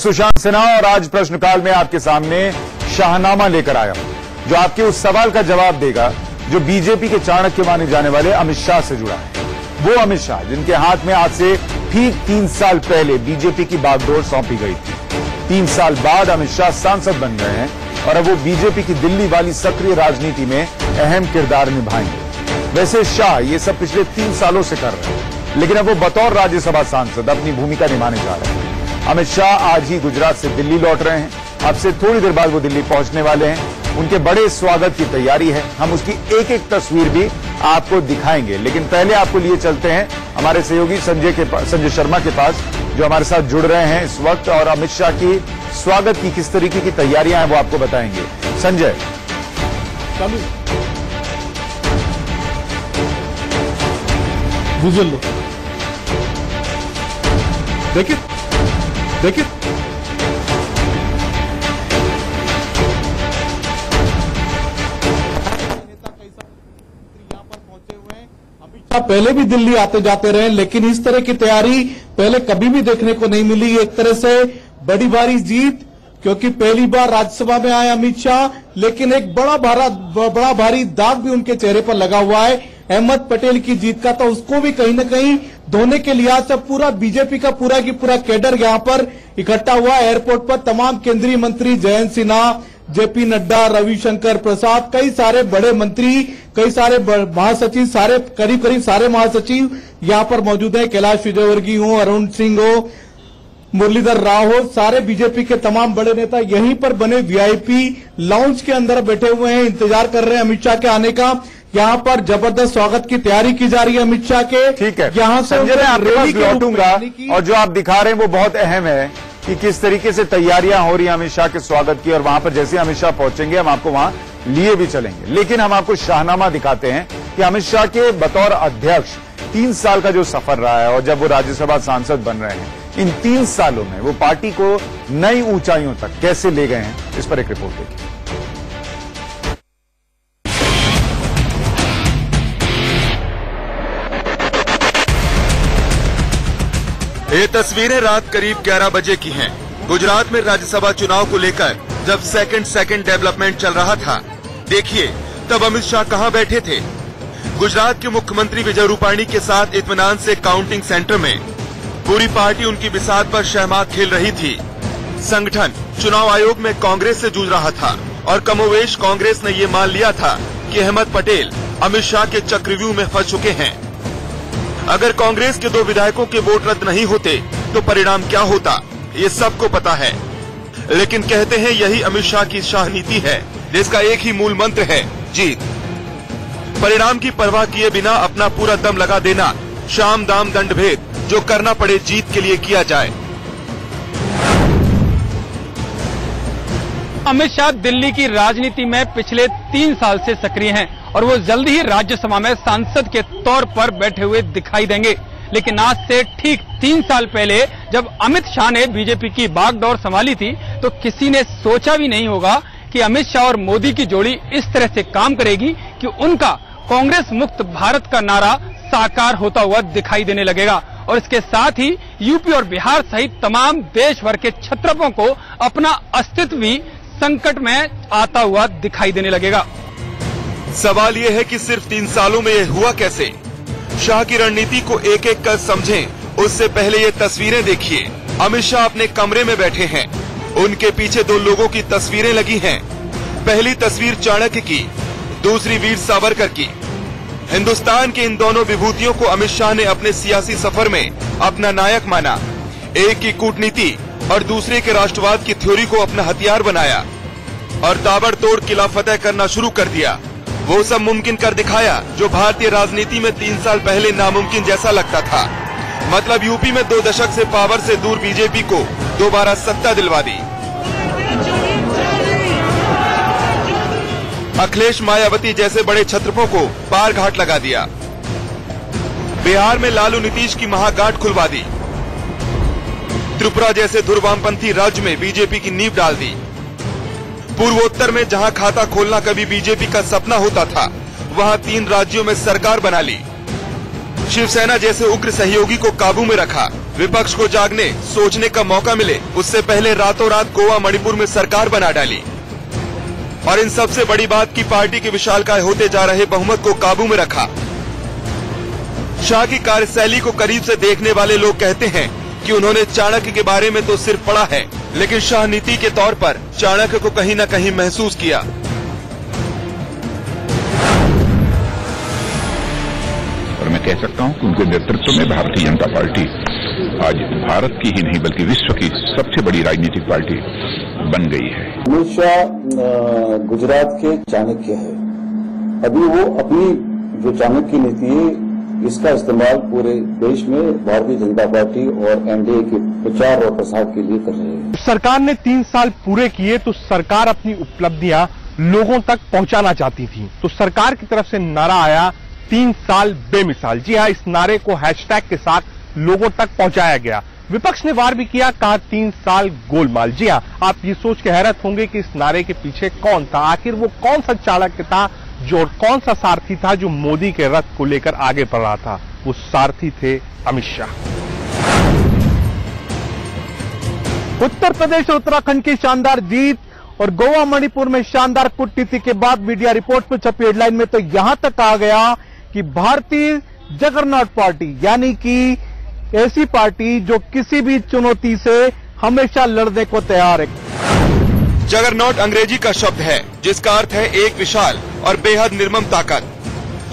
सुशांत सिन्हा और आज प्रश्नकाल में आपके सामने शाहनामा लेकर आया हूं जो आपके उस सवाल का जवाब देगा जो बीजेपी के चाणक्य माने जाने वाले अमित शाह से जुड़ा है। वो अमित शाह जिनके हाथ में आज से ठीक 3 साल पहले बीजेपी की बागडोर सौंपी गई थी। 3 साल बाद अमित शाह सांसद बन गए हैं और अब वो बीजेपी की दिल्ली वाली सक्रिय राजनीति में अहम किरदार निभाएंगे। वैसे शाह ये सब पिछले 3 सालों से कर रहे हैं, लेकिन अब वो बतौर राज्यसभा सांसद अपनी भूमिका निभाने जा रहे हैं। अमित शाह आज ही गुजरात से दिल्ली लौट रहे हैं। अब से थोड़ी देर बाद वो दिल्ली पहुंचने वाले हैं। उनके बड़े स्वागत की तैयारी है। हम उसकी एक एक तस्वीर भी आपको दिखाएंगे, लेकिन पहले आपको लिए चलते हैं हमारे सहयोगी संजय शर्मा के पास, जो हमारे साथ जुड़ रहे हैं इस वक्त और अमित शाह की स्वागत की किस तरीके की तैयारियां हैं वो आपको बताएंगे। संजय, विजुअल लो, देखिए देखिए पहले भी दिल्ली आते जाते रहे, लेकिन इस तरह की तैयारी पहले कभी भी देखने को नहीं मिली। एक तरह से बड़ी भारी जीत, क्योंकि पहली बार राज्यसभा में आए अमित शाह, लेकिन एक बड़ा भारी दाग भी उनके चेहरे पर लगा हुआ है अहमद पटेल की जीत का। तो उसको भी कहीं न कहीं धोने के लिहाज से पूरा बीजेपी का पूरा की पूरा कैडर यहाँ पर इकट्ठा हुआ। एयरपोर्ट पर तमाम केंद्रीय मंत्री जयंत सिन्हा, जेपी नड्डा, रविशंकर प्रसाद, कई सारे बड़े मंत्री, कई सारे महासचिव, सारे करीब सारे महासचिव यहाँ पर मौजूद हैं। कैलाश विजयवर्गीय हो, अरुण सिंह हो, मुरलीधर राव हो, सारे बीजेपी के तमाम बड़े नेता यहीं पर बने वीआईपी लाउंज के अंदर बैठे हुए हैं, इंतजार कर रहे हैं अमित शाह के आने का। यहाँ पर जबरदस्त स्वागत की तैयारी की जा रही है अमित शाह के। ठीक है, यहाँ से संजय मैं आपके पास लौटूंगा और जो आप दिखा रहे हैं वो बहुत अहम है कि किस तरीके से तैयारियां हो रही हैं अमित शाह के स्वागत की, और वहां पर जैसे अमित शाह पहुंचेंगे हम आपको वहां लिए भी चलेंगे। लेकिन हम आपको शाहनामा दिखाते हैं कि अमित शाह के बतौर अध्यक्ष 3 साल का जो सफर रहा है और जब वो राज्यसभा सांसद बन रहे हैं, इन 3 सालों में वो पार्टी को नई ऊंचाइयों तक कैसे ले गए हैं, इस पर एक रिपोर्ट देखिए। ये तस्वीरें रात करीब 11 बजे की हैं। गुजरात में राज्यसभा चुनाव को लेकर जब सेकंड डेवलपमेंट चल रहा था, देखिए तब अमित शाह कहां बैठे थे। गुजरात के मुख्यमंत्री विजय रूपाणी के साथ इत्मीनान से काउंटिंग सेंटर में पूरी पार्टी उनकी बिसात पर शहमात खेल रही थी। संगठन चुनाव आयोग में कांग्रेस से जूझ रहा था और कमोवेश कांग्रेस ने ये मान लिया था कि अहमद पटेल अमित शाह के चक्रव्यूह में फंस चुके हैं। अगर कांग्रेस के 2 विधायकों के वोट रद्द नहीं होते तो परिणाम क्या होता, ये सबको पता है। लेकिन कहते हैं यही अमित शाह की शाह नीति है, जिसका एक ही मूल मंत्र है, जीत। परिणाम की परवाह किए बिना अपना पूरा दम लगा देना, शाम दाम दंड भेद, जो करना पड़े जीत के लिए किया जाए। अमित शाह दिल्ली की राजनीति में पिछले 3 साल से सक्रिय हैं और वो जल्द ही राज्यसभा में सांसद के तौर पर बैठे हुए दिखाई देंगे। लेकिन आज से ठीक 3 साल पहले जब अमित शाह ने बीजेपी की बागडोर संभाली थी, तो किसी ने सोचा भी नहीं होगा कि अमित शाह और मोदी की जोड़ी इस तरह से काम करेगी कि उनका कांग्रेस मुक्त भारत का नारा साकार होता हुआ दिखाई देने लगेगा। और इसके साथ ही यूपी और बिहार सहित तमाम देश भर के क्षत्रपों को अपना अस्तित्व भी संकट में आता हुआ दिखाई देने लगेगा। सवाल ये है कि सिर्फ 3 सालों में ये हुआ कैसे। शाह की रणनीति को एक एक कर समझें, उससे पहले ये तस्वीरें देखिए। अमित शाह अपने कमरे में बैठे हैं, उनके पीछे 2 लोगों की तस्वीरें लगी हैं। पहली तस्वीर चाणक्य की, दूसरी वीर सावरकर की। हिंदुस्तान के इन दोनों विभूतियों को अमित शाह ने अपने सियासी सफर में अपना नायक माना। एक की कूटनीति और दूसरे के राष्ट्रवाद की थ्योरी को अपना हथियार बनाया और ताबड़तोड़ किला फतेह करना शुरू कर दिया। वो सब मुमकिन कर दिखाया जो भारतीय राजनीति में 3 साल पहले नामुमकिन जैसा लगता था। मतलब यूपी में 2 दशक से पावर से दूर बीजेपी को दोबारा सत्ता दिलवा दी। अखिलेश, मायावती जैसे बड़े छत्रपों को पार घाट लगा दिया। बिहार में लालू नीतीश की महागाठ खुलवा दी। त्रिपुरा जैसे धुरवामपंथी राज्य में बीजेपी की नींव डाल दी। पूर्वोत्तर में जहां खाता खोलना कभी बीजेपी का सपना होता था, वहां 3 राज्यों में सरकार बना ली। शिवसेना जैसे उग्र सहयोगी को काबू में रखा। विपक्ष को जागने, सोचने का मौका मिले, उससे पहले रातों रात गोवा मणिपुर में सरकार बना डाली। और इन सबसे बड़ी बात की पार्टी के विशालकाय होते जा रहे बहुमत को काबू में रखा। शाह की कार्यशैली को करीब से देखने वाले लोग कहते हैं कि उन्होंने चाणक्य के बारे में तो सिर्फ पढ़ा है, लेकिन शाह नीति के तौर पर चाणक्य को कहीं न कहीं महसूस किया। और मैं कह सकता हूं कि उनके नेतृत्व में भारतीय जनता पार्टी आज भारत की ही नहीं बल्कि विश्व की सबसे बड़ी राजनीतिक पार्टी बन गई है। अमित शाह गुजरात के चाणक्य है। अभी वो अपनी जो चाणक्य नीति है इसका इस्तेमाल पूरे देश में भारतीय जनता पार्टी और एनडीए के प्रचार और प्रसार के लिए कर रहे हैं। सरकार ने 3 साल पूरे किए तो सरकार अपनी उपलब्धियां लोगों तक पहुंचाना चाहती थी, तो सरकार की तरफ से नारा आया 3 साल बेमिसाल। जी हाँ, इस नारे को हैशटैग के साथ लोगों तक पहुंचाया गया। विपक्ष ने वार भी किया, कहा 3 साल गोलमाल। जी हाँ, आप ये सोच के हैरत होंगे कि इस नारे के पीछे कौन था, आखिर वो कौन सा चाणक्य था जो कौन सा सारथी था जो मोदी के रथ को लेकर आगे बढ़ रहा था। वो सारथी थे अमित शाह। उत्तर प्रदेश और उत्तराखंड की शानदार जीत और गोवा मणिपुर में शानदार कूटनीति के बाद मीडिया रिपोर्ट में छपी हेडलाइन में तो यहां तक आ गया कि भारतीय जगरनॉट पार्टी, यानी कि ऐसी पार्टी जो किसी भी चुनौती से हमेशा लड़ने को तैयार है। जगरनॉट अंग्रेजी का शब्द है जिसका अर्थ है एक विशाल और बेहद निर्मम ताकत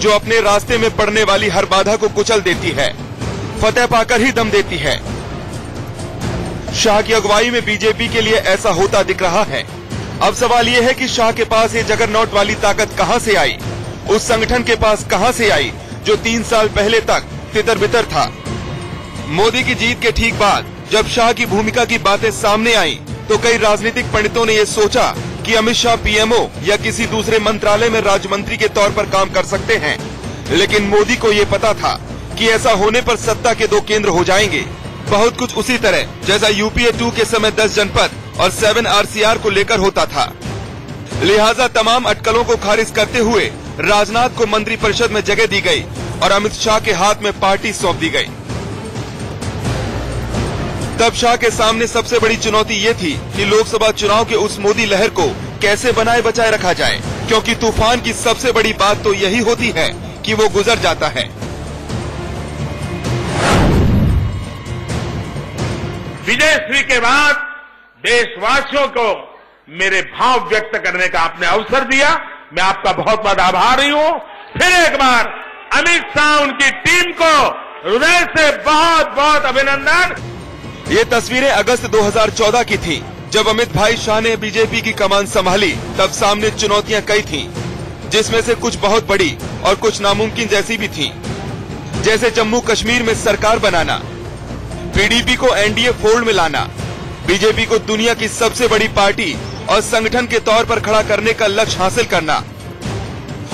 जो अपने रास्ते में पड़ने वाली हर बाधा को कुचल देती है, फतेह पाकर ही दम देती है। शाह की अगुवाई में बीजेपी के लिए ऐसा होता दिख रहा है। अब सवाल ये है कि शाह के पास ये जगरनॉट वाली ताकत कहां से आई, उस संगठन के पास कहां से आई जो 3 साल पहले तक तितर बितर था। मोदी की जीत के ठीक बाद जब शाह की भूमिका की बातें सामने आई तो कई राजनीतिक पंडितों ने ये सोचा कि अमित शाह पीएमओ या किसी दूसरे मंत्रालय में राज्य मंत्री के तौर पर काम कर सकते हैं, लेकिन मोदी को ये पता था कि ऐसा होने पर सत्ता के 2 केंद्र हो जाएंगे। बहुत कुछ उसी तरह जैसा यूपीए 2 के समय 10 जनपद और 7 आरसीआर को लेकर होता था। लिहाजा तमाम अटकलों को खारिज करते हुए राजनाथ को मंत्रिपरिषद में जगह दी गई और अमित शाह के हाथ में पार्टी सौंप दी गई। तब शाह के सामने सबसे बड़ी चुनौती ये थी कि लोकसभा चुनाव के उस मोदी लहर को कैसे बनाए बचाए रखा जाए, क्योंकि तूफान की सबसे बड़ी बात तो यही होती है कि वो गुजर जाता है। विजयश्री के बाद देशवासियों को मेरे भाव व्यक्त करने का आपने अवसर दिया, मैं आपका बहुत बहुत आभारी हूं। फिर एक बार अमित शाह उनकी टीम को हृदय से बहुत बहुत अभिनंदन। ये तस्वीरें अगस्त 2014 की थी जब अमित भाई शाह ने बीजेपी की कमान संभाली। तब सामने चुनौतियां कई थीं, जिसमें से कुछ बहुत बड़ी और कुछ नामुमकिन जैसी भी थीं, जैसे जम्मू कश्मीर में सरकार बनाना, पीडीपी को एनडीए फोल्ड में लाना, बीजेपी को दुनिया की सबसे बड़ी पार्टी और संगठन के तौर पर खड़ा करने का लक्ष्य हासिल करना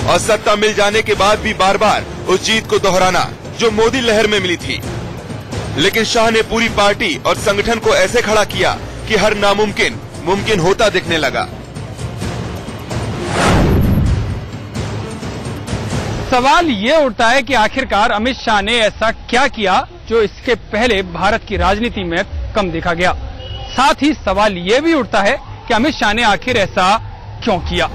और सत्ता मिल जाने के बाद भी बार बार उस जीत को दोहराना जो मोदी लहर में मिली थी। लेकिन शाह ने पूरी पार्टी और संगठन को ऐसे खड़ा किया कि हर नामुमकिन मुमकिन होता दिखने लगा। सवाल ये उठता है कि आखिरकार अमित शाह ने ऐसा क्या किया जो इसके पहले भारत की राजनीति में कम देखा गया। साथ ही सवाल ये भी उठता है कि अमित शाह ने आखिर ऐसा क्यों किया।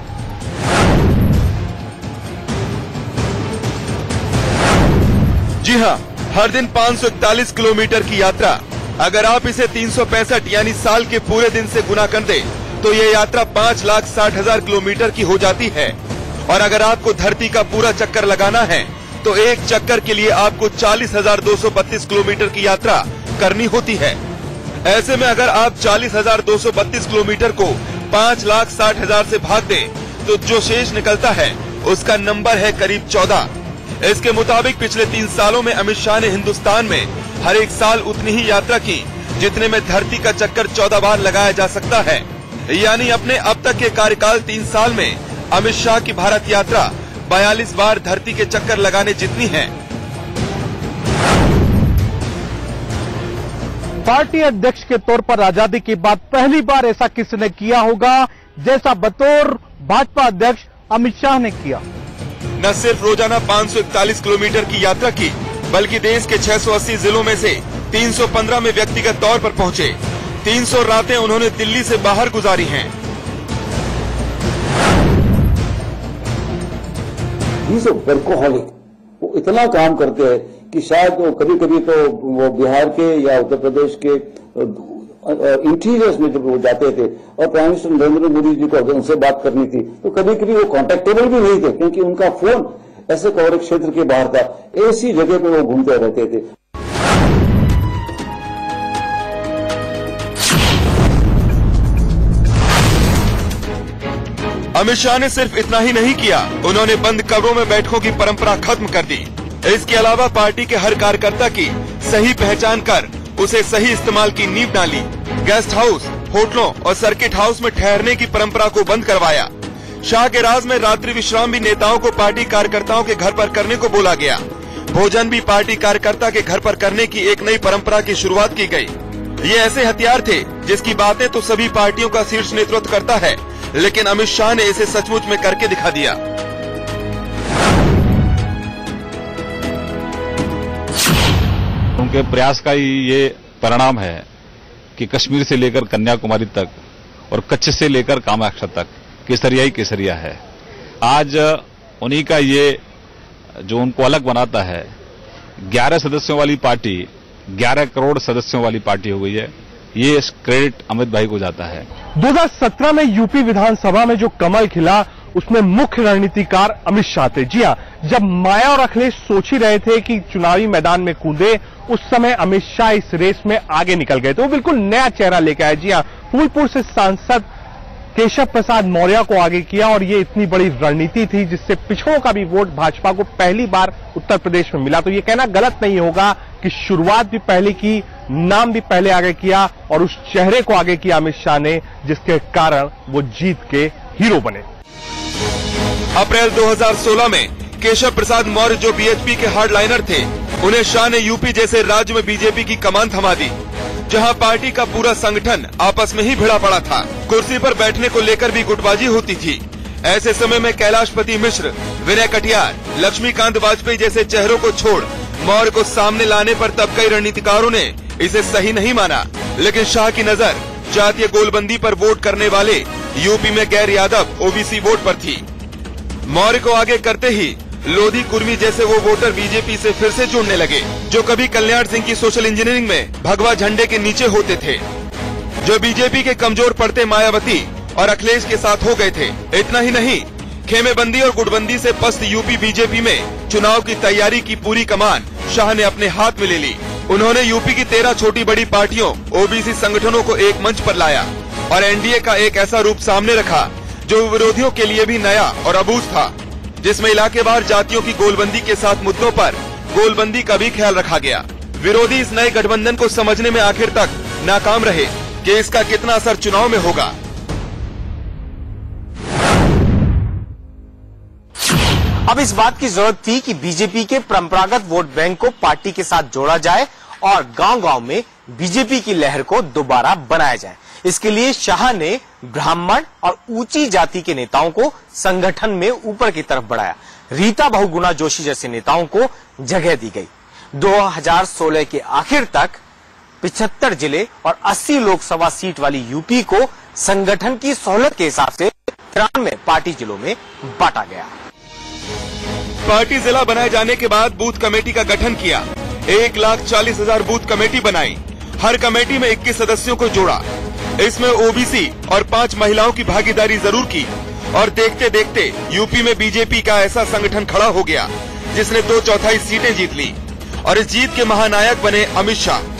जी हाँ, हर दिन 541 किलोमीटर की यात्रा, अगर आप इसे 365 यानी साल के पूरे दिन से गुना कर दें तो ये यात्रा 5,60,000 किलोमीटर की हो जाती है। और अगर आपको धरती का पूरा चक्कर लगाना है तो एक चक्कर के लिए आपको 40,232 किलोमीटर की यात्रा करनी होती है। ऐसे में अगर आप 40,232 किलोमीटर को 5,60,000 से भाग दें तो जो शेष निकलता है उसका नंबर है करीब 14। इसके मुताबिक पिछले 3 सालों में अमित शाह ने हिंदुस्तान में हर एक साल उतनी ही यात्रा की जितने में धरती का चक्कर 14 बार लगाया जा सकता है। यानी अपने अब तक के कार्यकाल 3 साल में अमित शाह की भारत यात्रा 42 बार धरती के चक्कर लगाने जितनी है। पार्टी अध्यक्ष के तौर पर आजादी के बाद पहली बार ऐसा किसी ने किया होगा जैसा बतौर भाजपा अध्यक्ष अमित शाह ने किया। न सिर्फ रोजाना 541 किलोमीटर की यात्रा की, बल्कि देश के 680 जिलों में से 315 में व्यक्तिगत तौर पर पहुंचे। 300 रातें उन्होंने दिल्ली से बाहर गुजारी हैं। वर्कोहॉलिक, वो इतना काम करते हैं कि शायद वो कभी कभी तो वो बिहार के या उत्तर प्रदेश के इंटीरियर्स में जब वो जाते थे और प्राइम मिनिस्टर नरेंद्र मोदी जी को अगर उनसे बात करनी थी तो कभी कभी वो कॉन्टेक्टेबल भी नहीं थे, क्योंकि उनका फोन ऐसे कवरेज क्षेत्र के बाहर था। ऐसी जगह पे वो घूमते रहते थे। अमित शाह ने सिर्फ इतना ही नहीं किया, उन्होंने बंद कमरों में बैठकों की परंपरा खत्म कर दी। इसके अलावा पार्टी के हर कार्यकर्ता की सही पहचान कर उसे सही इस्तेमाल की नींव डाली। गेस्ट हाउस, होटलों और सर्किट हाउस में ठहरने की परंपरा को बंद करवाया। शाह के राज में रात्रि विश्राम भी नेताओं को पार्टी कार्यकर्ताओं के घर पर करने को बोला गया। भोजन भी पार्टी कार्यकर्ता के घर पर करने की एक नई परंपरा की शुरुआत की गई। ये ऐसे हथियार थे जिसकी बातें तो सभी पार्टियों का शीर्ष नेतृत्व करता है, लेकिन अमित शाह ने इसे सचमुच में करके दिखा दिया। उनके प्रयास का ही ये परिणाम है कि कश्मीर से लेकर कन्याकुमारी तक और कच्छ से लेकर कामाख्या तक केसरिया ही केसरिया है। आज उन्हीं का ये जो उनको अलग बनाता है, 11 सदस्यों वाली पार्टी 11 करोड़ सदस्यों वाली पार्टी हो गई है। ये क्रेडिट अमित भाई को जाता है। 2017 में यूपी विधानसभा में जो कमल खिला उसमें मुख्य रणनीतिकार अमित शाह थे। जी हां, जब माया और अखिलेश सोच ही रहे थे कि चुनावी मैदान में कूदे, उस समय अमित शाह इस रेस में आगे निकल गए। तो वो बिल्कुल नया चेहरा लेकर आए। जी हां, फूलपुर से सांसद केशव प्रसाद मौर्य को आगे किया और ये इतनी बड़ी रणनीति थी जिससे पिछड़ों का भी वोट भाजपा को पहली बार उत्तर प्रदेश में मिला। तो ये कहना गलत नहीं होगा कि शुरुआत भी पहले की, नाम भी पहले आगे किया और उस चेहरे को आगे किया अमित शाह ने, जिसके कारण वो जीत के हीरो बने। अप्रैल 2016 में केशव प्रसाद मौर्य जो बीएचपी के हार्डलाइनर थे, उन्हें शाह ने यूपी जैसे राज्य में बीजेपी की कमान थमा दी, जहां पार्टी का पूरा संगठन आपस में ही भिड़ा पड़ा था। कुर्सी पर बैठने को लेकर भी गुटबाजी होती थी। ऐसे समय में कैलाशपति मिश्र, विनय कटियार, लक्ष्मीकांत वाजपेयी जैसे चेहरों को छोड़ मौर्य को सामने लाने पर तब कई रणनीतिकारों ने इसे सही नहीं माना, लेकिन शाह की नजर जातीय गोलबंदी पर वोट करने वाले यूपी में गैर यादव ओबीसी वोट पर थी। मौर्य को आगे करते ही लोधी कुर्मी जैसे वो वोटर बीजेपी से फिर से जुड़ने लगे, जो कभी कल्याण सिंह की सोशल इंजीनियरिंग में भगवा झंडे के नीचे होते थे, जो बीजेपी के कमजोर पड़ते मायावती और अखिलेश के साथ हो गए थे। इतना ही नहीं, खेमेबंदी और गुटबंदी से पस्त यूपी बीजेपी में चुनाव की तैयारी की पूरी कमान शाह ने अपने हाथ में ले ली। उन्होंने यूपी की 13 छोटी बड़ी पार्टियों, ओबीसी संगठनों को एक मंच पर लाया और एनडीए का एक ऐसा रूप सामने रखा जो विरोधियों के लिए भी नया और अबूझ था, जिसमें इलाकेवार जातियों की गोलबंदी के साथ मुद्दों पर गोलबंदी का भी ख्याल रखा गया। विरोधी इस नए गठबंधन को समझने में आखिर तक नाकाम रहे कि इसका कितना असर चुनाव में होगा। अब इस बात की जरूरत थी कि बीजेपी के परंपरागत वोट बैंक को पार्टी के साथ जोड़ा जाए और गांव-गांव में बीजेपी की लहर को दोबारा बनाया जाए। इसके लिए शाह ने ब्राह्मण और ऊंची जाति के नेताओं को संगठन में ऊपर की तरफ बढ़ाया। रीता बहुगुणा जोशी जैसे नेताओं को जगह दी गई। 2016 के आखिर तक 75 जिले और 80 लोकसभा सीट वाली यूपी को संगठन की सहूलत के हिसाब से 93 पार्टी जिलों में बांटा गया। पार्टी जिला बनाए जाने के बाद बूथ कमेटी का गठन किया। 1,40,000 बूथ कमेटी बनाई। हर कमेटी में 21 सदस्यों को जोड़ा। इसमें ओबीसी और 5 महिलाओं की भागीदारी जरूर की और देखते देखते यूपी में बीजेपी का ऐसा संगठन खड़ा हो गया जिसने 2/4 सीटें जीत ली और इस जीत के महानायक बने अमित शाह।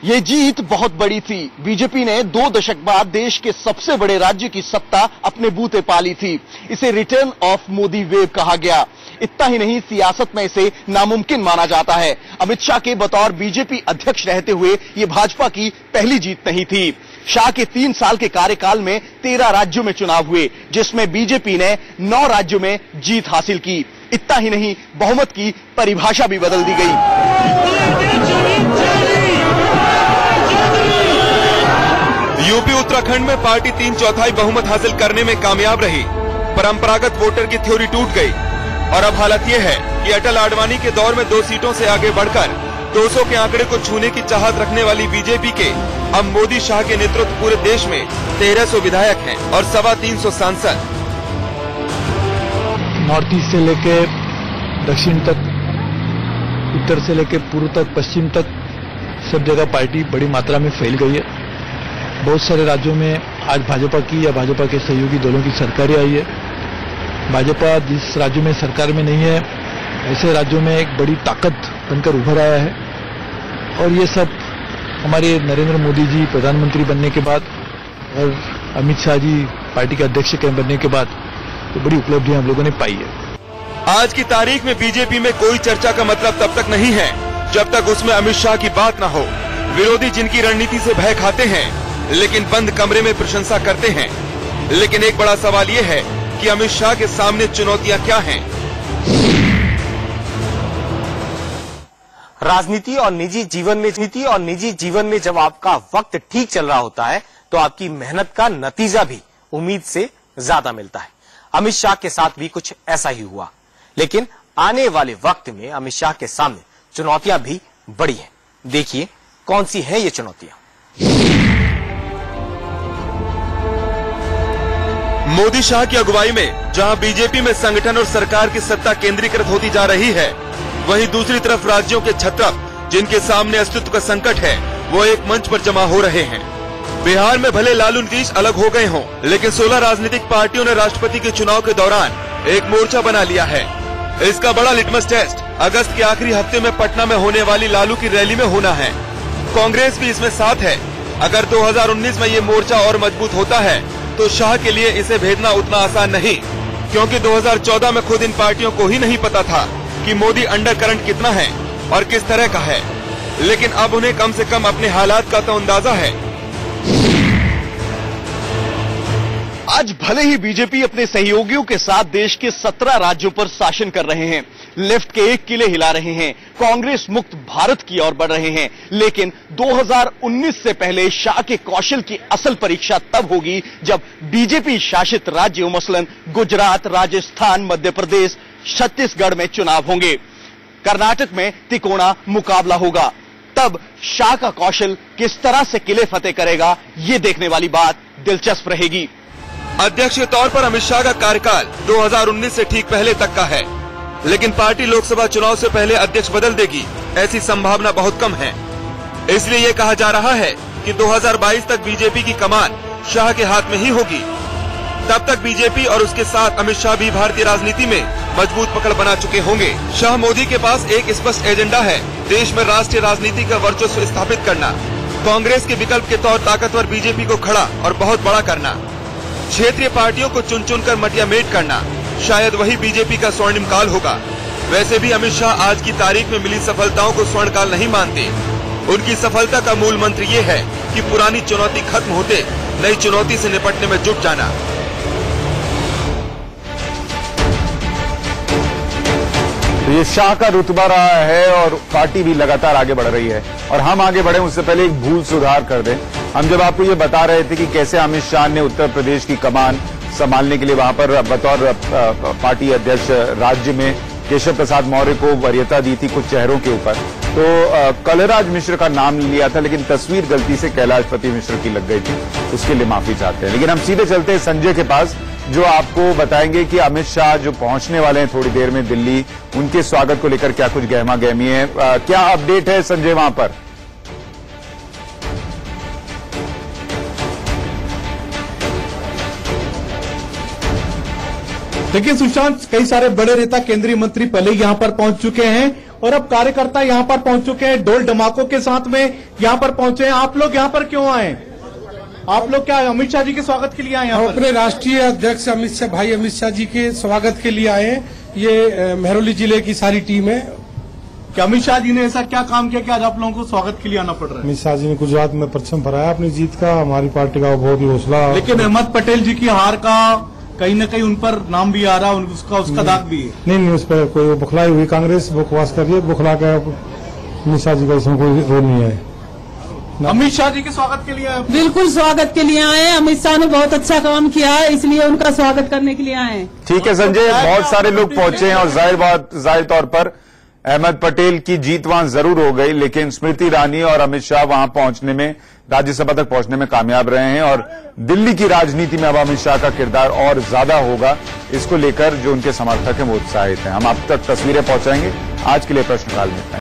ये जीत बहुत बड़ी थी। बीजेपी ने 2 दशक बाद देश के सबसे बड़े राज्य की सत्ता अपने बूते पाली थी। इसे रिटर्न ऑफ मोदी वेव कहा गया। इतना ही नहीं, सियासत में इसे नामुमकिन माना जाता है। अमित शाह के बतौर बीजेपी अध्यक्ष रहते हुए ये भाजपा की पहली जीत नहीं थी। शाह के 3 साल के कार्यकाल में 13 राज्यों में चुनाव हुए, जिसमें बीजेपी ने 9 राज्यों में जीत हासिल की। इतना ही नहीं, बहुमत की परिभाषा भी बदल दी गई। यूपी उत्तराखंड में पार्टी 3/4 बहुमत हासिल करने में कामयाब रही। परंपरागत वोटर की थ्योरी टूट गई। और अब हालत ये है कि अटल आडवाणी के दौर में 2 सीटों से आगे बढ़कर 200 के आंकड़े को छूने की चाहत रखने वाली बीजेपी के अब मोदी शाह के नेतृत्व पूरे देश में 1300 विधायक हैं और 325 सांसद। नॉर्थ ईस्ट से लेके दक्षिण तक, उत्तर से लेके पूर्व तक, पश्चिम तक सब जगह पार्टी बड़ी मात्रा में फैल गई है। बहुत सारे राज्यों में आज भाजपा की या भाजपा के सहयोगी दलों की सरकारें आई है। भाजपा जिस राज्यों में सरकार में नहीं है, ऐसे राज्यों में एक बड़ी ताकत बनकर उभर आया है। और ये सब हमारे नरेंद्र मोदी जी प्रधानमंत्री बनने के बाद और अमित शाह जी पार्टी के अध्यक्ष बनने के बाद तो बड़ी उपलब्धियां हम लोगों ने पाई है। आज की तारीख में बीजेपी में कोई चर्चा का मतलब तब तक नहीं है जब तक उसमें अमित शाह की बात न हो। विरोधी जिनकी रणनीति से भय खाते हैं लेकिन बंद कमरे में प्रशंसा करते हैं। लेकिन एक बड़ा सवाल ये है कि अमित शाह के सामने चुनौतियां क्या हैं? राजनीति और निजी जीवन में जब आपका वक्त ठीक चल रहा होता है तो आपकी मेहनत का नतीजा भी उम्मीद से ज्यादा मिलता है। अमित शाह के साथ भी कुछ ऐसा ही हुआ। लेकिन आने वाले वक्त में अमित शाह के सामने चुनौतियां भी बड़ी हैं। देखिए कौन सी हैं ये चुनौतियां। मोदी शाह की अगुवाई में जहां बीजेपी में संगठन और सरकार की सत्ता केंद्रीकृत होती जा रही है, वहीं दूसरी तरफ राज्यों के छत्रप जिनके सामने अस्तित्व का संकट है वो एक मंच पर जमा हो रहे हैं। बिहार में भले लालू नीतीश अलग हो गए हों, लेकिन 16 राजनीतिक पार्टियों ने राष्ट्रपति के चुनाव के दौरान एक मोर्चा बना लिया है। इसका बड़ा लिटमस टेस्ट अगस्त के आखिरी हफ्ते में पटना में होने वाली लालू की रैली में होना है। कांग्रेस भी इसमें साथ है। अगर 2019 में ये मोर्चा और मजबूत होता है तो शाह के लिए इसे भेदना उतना आसान नहीं, क्योंकि 2014 में खुद इन पार्टियों को ही नहीं पता था कि मोदी अंडरकरंट कितना है और किस तरह का है। लेकिन अब उन्हें कम से कम अपने हालात का तो अंदाजा है। आज भले ही बीजेपी अपने सहयोगियों के साथ देश के 17 राज्यों पर शासन कर रहे हैं, लेफ्ट के एक किले हिला रहे हैं, कांग्रेस मुक्त भारत की ओर बढ़ रहे हैं, लेकिन 2019 से पहले शाह के कौशल की असल परीक्षा तब होगी जब बीजेपी शासित राज्यों मसलन गुजरात, राजस्थान, मध्य प्रदेश, छत्तीसगढ़ में चुनाव होंगे। कर्नाटक में तिकोना मुकाबला होगा। तब शाह का कौशल किस तरह से किले फतेह करेगा, ये देखने वाली बात दिलचस्प रहेगी। अध्यक्ष के तौर पर अमित शाह का कार्यकाल 2019 से ठीक पहले तक का है, लेकिन पार्टी लोकसभा चुनाव से पहले अध्यक्ष बदल देगी ऐसी संभावना बहुत कम है। इसलिए ये कहा जा रहा है कि 2022 तक बीजेपी की कमान शाह के हाथ में ही होगी। तब तक बीजेपी और उसके साथ अमित शाह भी भारतीय राजनीति में मजबूत पकड़ बना चुके होंगे। शाह मोदी के पास एक स्पष्ट एजेंडा है, देश में राष्ट्रीय राजनीति का वर्चस्व स्थापित करना, कांग्रेस के विकल्प के तौर ताकतवर बीजेपी को खड़ा और बहुत बड़ा करना, क्षेत्रीय पार्टियों को चुन चुन कर मटियामेट करना। शायद वही बीजेपी का स्वर्णिम काल होगा। वैसे भी अमित शाह आज की तारीख में मिली सफलताओं को स्वर्ण काल नहीं मानते। उनकी सफलता का मूल मंत्र ये है कि पुरानी चुनौती खत्म होते नई चुनौती से निपटने में जुट जाना। तो ये शाह का रुतबा रहा है और पार्टी भी लगातार आगे बढ़ रही है। और हम आगे बढ़े उससे पहले एक भूल सुधार कर दें। हम जब आपको ये बता रहे थे कि कैसे अमित शाह ने उत्तर प्रदेश की कमान संभालने के लिए वहां पर बतौर पार्टी अध्यक्ष राज्य में केशव प्रसाद मौर्य को वरीयता दी थी कुछ चेहरों के ऊपर, तो कलराज मिश्र का नाम लिया था, लेकिन तस्वीर गलती से कैलाशपति मिश्र की लग गई थी, उसके लिए माफी चाहते हैं। लेकिन हम सीधे चलते हैं संजय के पास, जो आपको बताएंगे कि अमित शाह जो पहुंचने वाले हैं थोड़ी देर में दिल्ली, उनके स्वागत को लेकर क्या कुछ गहमा गहमी है, क्या अपडेट है संजय वहां पर? देखिए सुशांत, कई सारे बड़े नेता, केंद्रीय मंत्री पहले यहां पर पहुंच चुके हैं और अब कार्यकर्ता यहां पर पहुंच चुके हैं, ढोल धमाकों के साथ में यहां पर पहुंचे हैं। आप लोग यहां पर क्यों आए? आप लोग क्या अमित शाह जी के स्वागत के लिए आए? हम अपने राष्ट्रीय अध्यक्ष अमित शाह जी के स्वागत के लिए आए हैं। ये महरौली जिले की सारी टीम है। क्या अमित शाह जी ने ऐसा क्या काम किया कि आज आप लोगों को स्वागत के लिए आना पड़ रहा है? अमित शाह जी ने गुजरात में परचम फहराया अपनी जीत का, हमारी पार्टी का बहुत ही हौसला। लेकिन अहमद पटेल जी की हार का कहीं न कहीं उन पर नाम भी आ रहा, उसका दाग भी है। नहीं, उस पर कोई बुखलाई हुई कांग्रेस बकवास कर रही है, बुखला के अमित शाह जी का इसमें कोई रोल नहीं है। अमित शाह जी के स्वागत के लिए आए? बिल्कुल स्वागत के लिए आए हैं। अमित शाह ने बहुत अच्छा काम किया है, इसलिए उनका स्वागत करने के लिए आए हैं। ठीक है संजय, बहुत सारे लोग पहुंचे हैं और जाहिर तौर पर अहमद पटेल की जीत वहां जरूर हो गई, लेकिन स्मृति ईरानी और अमित शाह वहां पहुंचने में, राज्यसभा तक पहुंचने में कामयाब रहे हैं और दिल्ली की राजनीति में अब अमित शाह का किरदार और ज्यादा होगा। इसको लेकर जो उनके समर्थक हैं वो उत्साहित हैं। हम आप तक तस्वीरें पहुंचाएंगे। आज के लिए प्रश्नकाल में इतना ही।